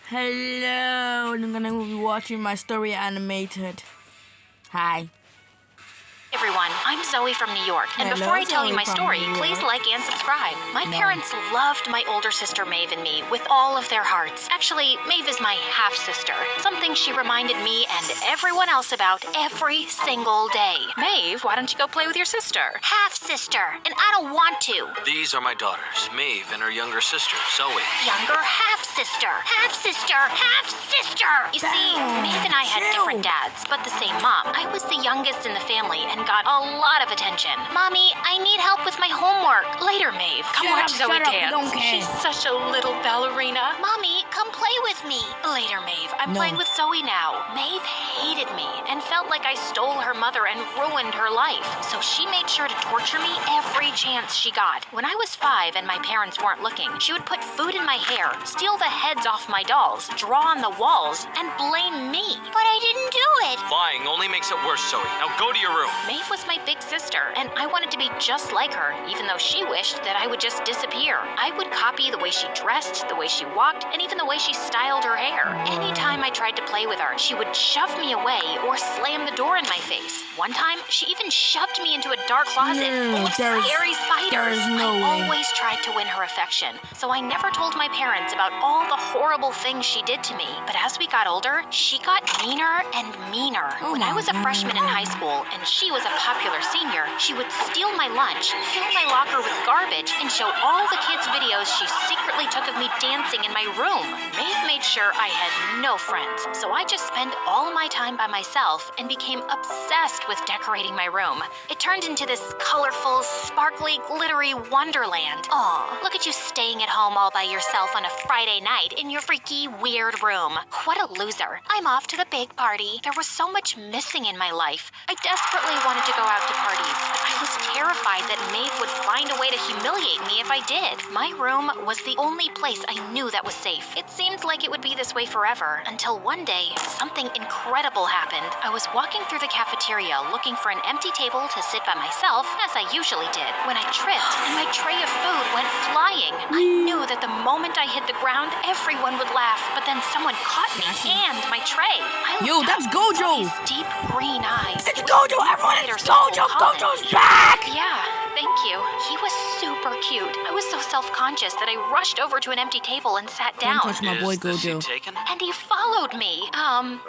Hello, and I'm gonna be watching my story animated. Hi. Everyone, I'm Zoe from New York, and Hello, before I tell you Zoe my from story, New York. please like and subscribe. My No. parents loved my older sister Maeve and me with all of their hearts. Actually, Maeve is my half-sister, something she reminded me and everyone else about every single day. Maeve, why don't you go play with your sister? Half-sister, and I don't want to. These are my daughters, Maeve and her younger sister, Zoe. Younger half-sister, half-sister, half-sister. You see, Maeve and I had different dads, but the same mom. I was the youngest in the family and got a lot of attention. Mommy, I need help with my homework. Later, Maeve. Come watch Zoe dance. don't care. She's such a little ballerina. Mommy, come play with me. Later, Maeve. I'm No. playing with Zoe now. Maeve hated me and felt like I stole her mother and ruined her life. So she made sure to torture me every chance she got. When I was 5 and my parents weren't looking, she would put food in my hair, steal the heads off my dolls, draw on the walls, and blame me. But I didn't do it. Lying only makes it worse, Zoe. Now go to your room. Maeve was my big sister, and I wanted to be just like her, even though she wished that I would just disappear. I would copy the way she dressed, the way she walked, and even the way she styled her hair. Anytime I tried to play with her, she would shove me away or slam the door in my face. One time, she even shoved me into a dark closet No, full of there's- scary spiders. there's no I way. always tried to win her affection, so I never told my parents about all the horrible things she did to me. But as we got older, she got meaner and meaner. Oh When I my was a God. freshman in high school and she was a popular senior, she would steal my lunch, fill my locker with garbage, and show all the kids' videos she secretly took of me dancing in my room. Maeve made sure I had no friends, so I just spent all my time by myself and became obsessed with decorating my room. It turned into this colorful, sparkly, glittery wonderland. Aw, look at you staying at home all by yourself on a Friday night in your freaky, weird room. What a loser. I'm off to the big party. There was so much missing in my life. I desperately wanted to go out to parties, but I was terrified that Maeve would find a way to humiliate me if I did. My room was the only place I knew that was safe. It seemed like it would be this way forever, until one day, something incredible happened. I was walking through the cafeteria looking for an empty table to sit by myself, as I usually did, when I tripped and my tray of food went flying. I knew that the moment I hit the ground, everyone would laugh, but then someone caught me and my tray. I Yo, looked that's up and Gojo. saw these deep green eyes. It's It was Gojo, everyone! later It's saw Gojo! Colin. Gojo's back! Yeah, thank you. He was super cute. I was so self-conscious that I rushed over to an empty table and sat Don't down. touch my boy Is the seat Gojo. taken? And he followed me.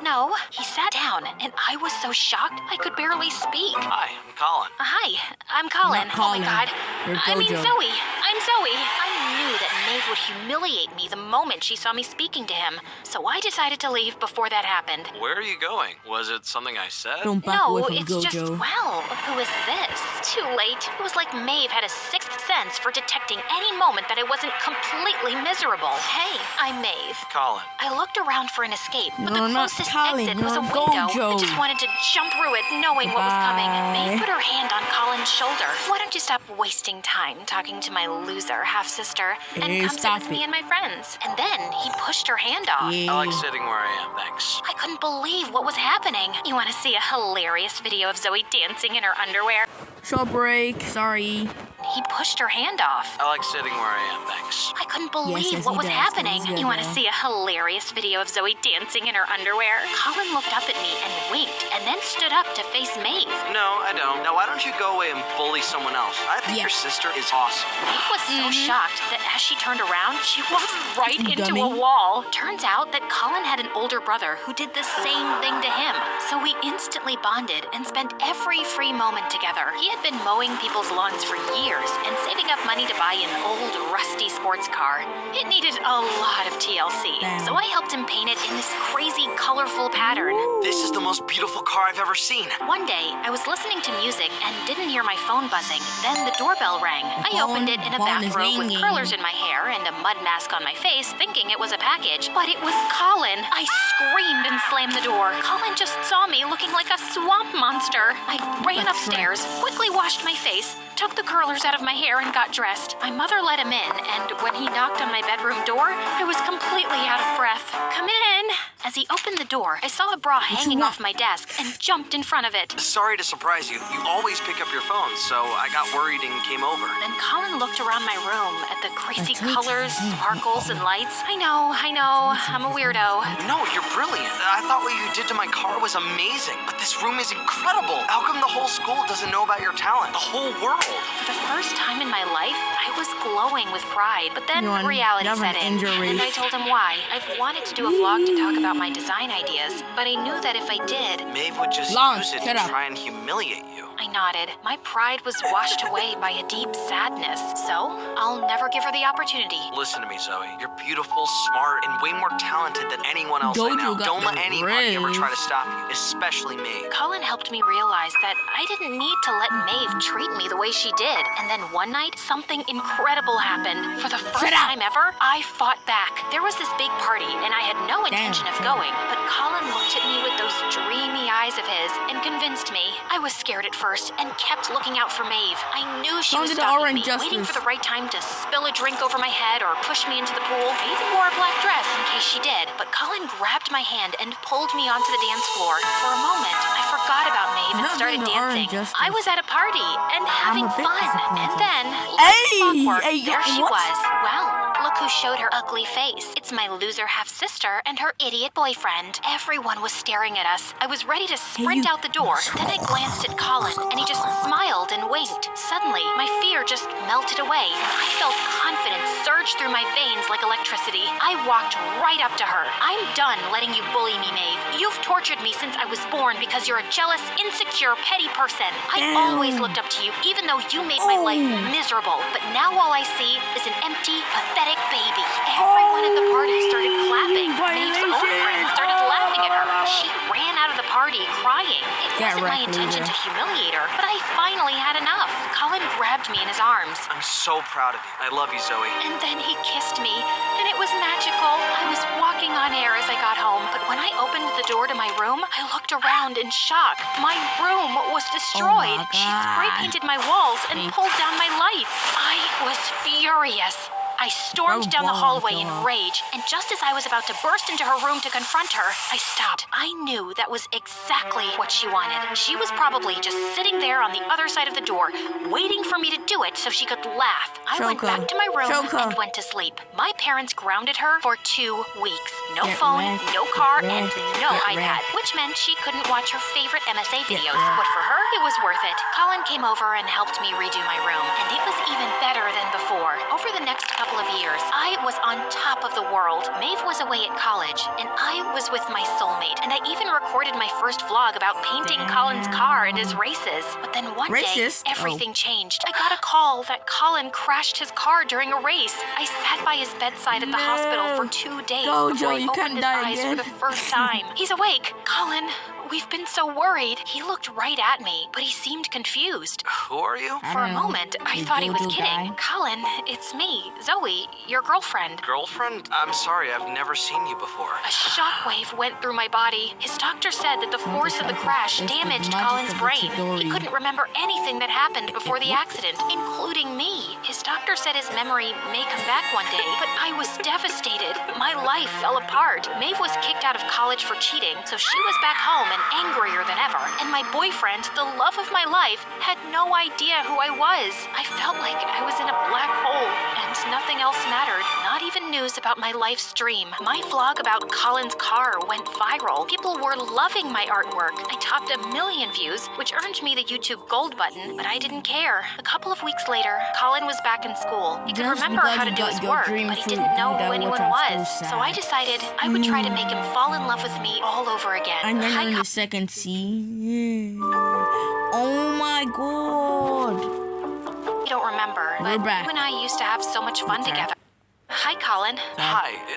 No. He sat down, and I was so shocked I could barely speak. Hi, I'm Colin. Hi, I'm Colin. Not Colin. Oh my god. You're I mean Gojo. Zoe. I'm Zoe. I knew that Maeve would humiliate me the moment she saw me speaking to him, so I decided to leave before that happened. Where are you going? Was it something I said? Don't back No, away from it's just, Gojo. well, who is this? Too late. It was like Maeve had a sixth sense for detecting any moment that I wasn't completely miserable. Hey, I'm Maeve. Colin. I looked around for an escape, but No, the not closest Colin, exit was a you're window. Gojo. I just wanted to jump through it, knowing what was coming. Bye. Maeve put her hand on Colin's shoulder. Why don't you stop wasting time talking to my loser half-sister and Hey, come sit stop with me it. and my friends? And then he pushed her hand off. Yeah. I like sitting where I am, thanks. I couldn't believe what was happening. You want to see a hilarious video of Zoe dancing in her underwear? Short break, sorry. He pushed her hand off. I like sitting where I am, thanks. I couldn't believe yes, what he was does. happening. He's good, You want to though. see a hilarious video of Zoe dancing in her underwear? Colin looked up at me and winked, and then stood up to face Maeve. No, I don't. Now, why don't you go away and bully someone else? I think Yeah. your sister is awesome. Maeve was so shocked that as she turned around, she walked right You into dummy. a wall. Turns out that Colin had an older brother who did the same thing to him. So we instantly bonded and spent every free moment together. He had been mowing people's lawns for years and saving up money to buy an old, rusty sports car. It needed a lot of TLC, Damn. so I helped him paint it in this crazy, colorful pattern. This is the most beautiful car I've ever seen. One day, I was listening to music and didn't hear my phone buzzing. Then the doorbell rang. I phone- opened it in a phone is bathrobe with ringing. curlers in my hair and a mud mask on my face, thinking it was a package. But it was Colin. I screamed and slammed the door. Colin just saw me looking like a swamp monster. I ran That's upstairs, quickly washed my face, took the curlers out of my hair and got dressed. My mother let him in, and when he knocked on my bedroom door, I was completely out of breath. Come in. As he opened the door, I saw a bra hanging off my desk and jumped in front of it. Sorry to surprise you. You always pick up your phone, so I got worried and came over. Then Colin looked around my room at the crazy colors, sparkles, and lights. I know, I'm a weirdo. No, you're brilliant. I thought what you did to my car was amazing, but this room is incredible. How come the whole school doesn't know about your talent? The whole world. For the first time in my life, I was glowing with pride, but then You reality have an set in, injury. and I told him why. I've wanted to do a vlog to talk about my design ideas, but I knew that if I did, Maeve would just Lance, use it shut to up. try and humiliate you. I nodded. My pride was washed away by a deep sadness, so I'll never give her the opportunity. Listen to me, Zoe. You're beautiful, smart, and way more talented than anyone else I know. Jojo got Don't let the anybody ever try to raise. stop you, especially me. Colin helped me realize that I didn't need to let Maeve treat me the way she did. And then one night, something incredible happened. For the first Shut up. time ever, I fought back. There was this big party, and I had no intention of shut up. going. But Colin looked at me with those dreamy eyes of his and convinced me. I was scared at first and kept looking out for Maeve. I knew she Don't was do the stalking me, orange waiting for justice. the right time to spill a drink over my head or push me into the pool. I even wore a black dress in case she did. But Colin grabbed my hand and pulled me onto the dance floor. For a moment, I forgot about Maeve and Not started doing the orange dancing. justice. I was at a party and having a bit fun. And disappointed. then, Hey, clockwork, hey, there she what? was. Well, look who showed her ugly face. It's my loser half-sister and her idiot boyfriend. Everyone was staring at us. I was ready to sprint you- out the door. Then I glanced at Colin, and he just smiled and winked. Suddenly, my fear just melted away, and I felt confidence surge through my veins like electricity. I walked right up to her. I'm done letting you bully me, Maeve. You've tortured me since I was born because you're a jealous, insecure, petty person. I Damn. always looked up to you, even though you made my life miserable. But now all I see is an empty, pathetic baby. Everyone at the party started clapping. Maeve's own friends started laughing at her. She ran out of the party crying. It Get wasn't my wrecked, intention loser. to humiliate her, but I finally had enough. Colin grabbed me in his arms. I'm so proud of you. I love you, Zoe. And then he kissed me, and it was magical. I was walking on air as I got home, but when I opened the door to my room, I looked around in shock. My room was destroyed. Oh my She spray God. painted my walls and Thanks. pulled down my lights. I was furious. I stormed down the hallway in rage, and just as I was about to burst into her room to confront her, I stopped. I knew that was exactly what she wanted. She was probably just sitting there on the other side of the door, waiting for me to do it so she could laugh. I went Choco. back to my room Choco. and went to sleep. My parents grounded her for 2 weeks. No Get phone, wrecked. no car, Get and wrecked. no Get iPad, wrecked. which meant she couldn't watch her favorite MSA videos. wrecked. But for her, it was worth it. Colin came over and helped me redo my room, and it was even better than before. Over the next couple of years, I was on top of the world. Maeve was away at college, and I was with my soulmate, and I even recorded my first vlog about painting Colin's car and his races. But then one Racist? day, everything changed. I got a call that Colin crashed his car during a race. I sat by his bedside at the hospital for 2 days Gojo, before I you opened can't his die eyes again. for the first time. He's awake. Colin, we've been so worried. He looked right at me, but he seemed confused. Who are you? I For a don't know. moment, I You thought he was Jojo kidding. guy. Colin, it's me, Zoe, your girlfriend. Girlfriend? I'm sorry, I've never seen you before. A shockwave went through my body. His doctor said that the force of the crash It's the damaged magic Colin's of brain. Chidori. He couldn't remember anything that happened before the accident, including me. His doctor said his memory may come back one day, but I was devastated. My life fell apart. Maeve was kicked out of college for cheating, so she was back home and angrier than ever. And my boyfriend, the love of my life, had no idea who I was. I felt like I was in a black hole, and nothing else mattered. Not even news about my life's dream. My vlog about Colin's car went viral. People were loving my artwork. I topped 1 million views, which earned me the YouTube Gold button, but I didn't care. A couple of weeks later, Colin was back in school. He could Just remember because how to you do got his your work, dream but he fruit, didn't know you who know anyone what, I'm was. so So I sad. decided I would try to make him fall in love with me all over again. And then Hi, in the second scene. Oh my god. You don't remember, We're but back. you and I used to have so much fun Okay. together. Hi, Colin. Hi.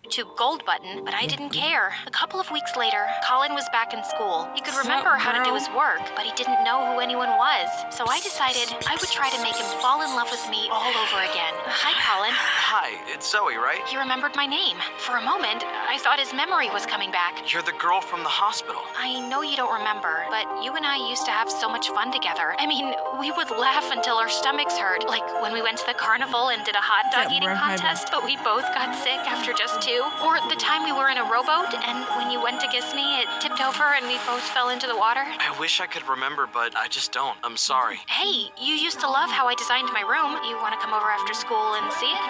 YouTube Gold button, but I didn't care. A couple of weeks later, Colin was back in school. He could Sup, remember how to do girl? his work, but he didn't know who anyone was. So I decided I would try to make him fall in love with me all over again. Hi, Colin. Hi, it's Zoe, right? He remembered my name. For a moment, I thought his memory was coming back. You're the girl from the hospital. I know you don't remember, but you and I used to have so much fun together. I mean, we would laugh until our stomachs hurt, like when we went to the carnival and did a hot dog that eating redhead? contest, but we both got sick after just 2. too. Or the time we were in a rowboat and when you went to kiss me, it tipped over and we both fell into the water. I wish I could remember, but I just don't. I'm sorry. Hey, you used to love how I designed my room. You want to come over after school and see it?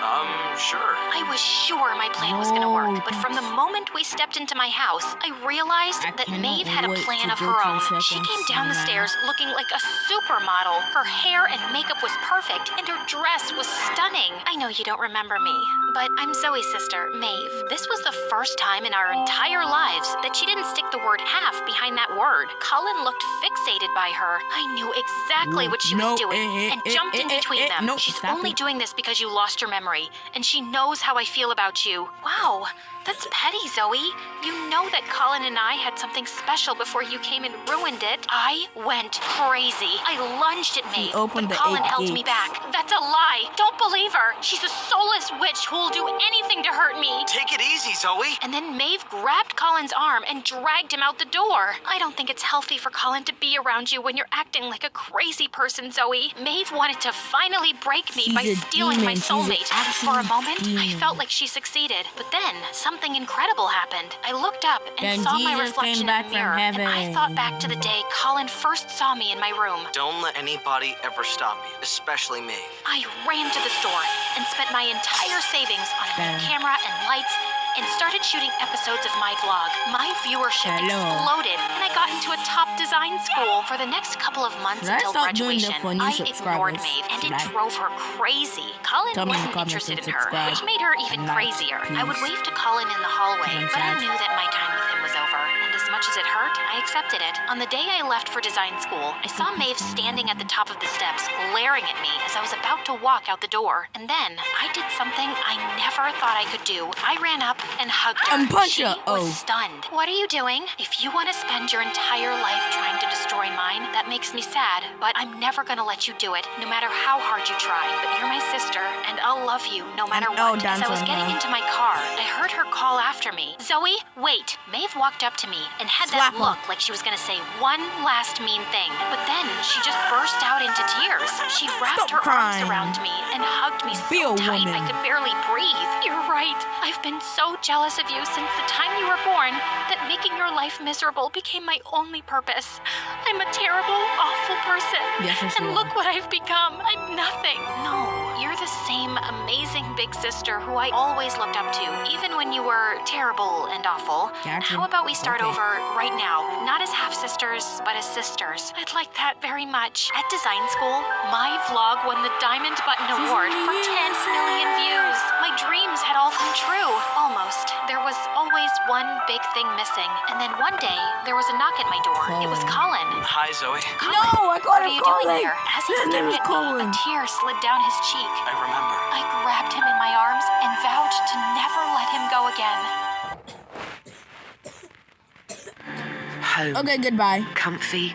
Sure. I was sure my plan was gonna work, but from the moment we stepped into my house, I realized I that cannot Maeve had a wait plan to of go her to own. the She second came down the cinema. stairs looking like a supermodel. Her hair and makeup was perfect, and her dress was stunning. I know you don't remember me, but I'm Zoe's sister, Maeve. This was the first time in our entire lives that she didn't stick the word half behind that word. Colin looked fixated by her. I knew exactly what she was doing and jumped in between them. No, She's stop only it. doing this because you lost your memory, and she knows how I feel about you. Wow, that's petty, Zoe. You know that Colin and I had something special before you came and ruined it. I went crazy. I lunged at Maeve, opened but the Colin 8 held me gates. back. That's a lie. Don't believe her. She's a soulless witch who'll do anything to hurt me. Take it easy, Zoe. And then Maeve grabbed Colin's arm and dragged him out the door. I don't think it's healthy for Colin to be around you when you're acting like a crazy person, Zoe. Maeve wanted to finally break me She's by a stealing my demon. She's an soulmate. And for a absolute moment, I demon. felt like she succeeded. But then, something incredible happened. I looked up and Then saw my Jesus reflection came in back the from mirror. And I heaven. thought back to the day Colin first saw me in my room. Don't let anybody ever stop you, especially me. I ran to the store and spent my entire savings on a new Damn. camera and lights and started shooting episodes of my vlog. My viewership Hello. exploded and I got into a top design school. For the next couple of months Should I until stop doing graduation, that for new I ignored subscribers? Maeve and it Should I? drove her crazy. Colin Tell me in the wasn't comments interested and in her, subscribe. which made her even And like, crazier. I would please. wave to Colin in the hallway, I'm but I sad. knew that my time with him was over. And as much as it hurt, I accepted it. On the day I left for design school, I saw Maeve standing at the top of the steps, glaring at me as I was about to walk out the door. And then I did something I never thought I could do. I ran up and hugged her. And punch She her. was Oh. stunned. What are you doing? If you want to spend your entire life trying to destroy mine, that makes me sad. But I'm never gonna let you do it, no matter how hard you try. But you're my sister, and I'll love you no matter no what. As I was dance on getting her. into my car, I heard her call after me. Zoe, wait. Maeve walked up to me and had Slap that her. look like she was gonna say one last mean thing. But then she just burst out into tears. She wrapped Stop her arms crying. around me and hugged me Be so a tight I woman. could barely breathe. You're right. I've been so jealous of you since the time you were born that making your life miserable became my only purpose. I'm a terrible, awful person. Yes, yes, and you look are. what I've become. I'm nothing. No, you're the same amazing big sister who I always looked up to, even when you were terrible and awful. Gotcha. How about we start Okay. over right now? Not as half sisters, but as sisters. I'd like that very much. At design school, my vlog won the Diamond Button Award for 10 million views. My dreams had all come true. Almost. There was always one big thing missing. And then one day, there was a knock at my door. It was Colin. Hi, Zoe. Colin, No, I got what are him you doing calling. there? As he His stared name is at me, Colin. a tear slid down his cheek. I remember. I grabbed him in my arms and vowed to never let him go again. Home. Okay, goodbye. Comfy.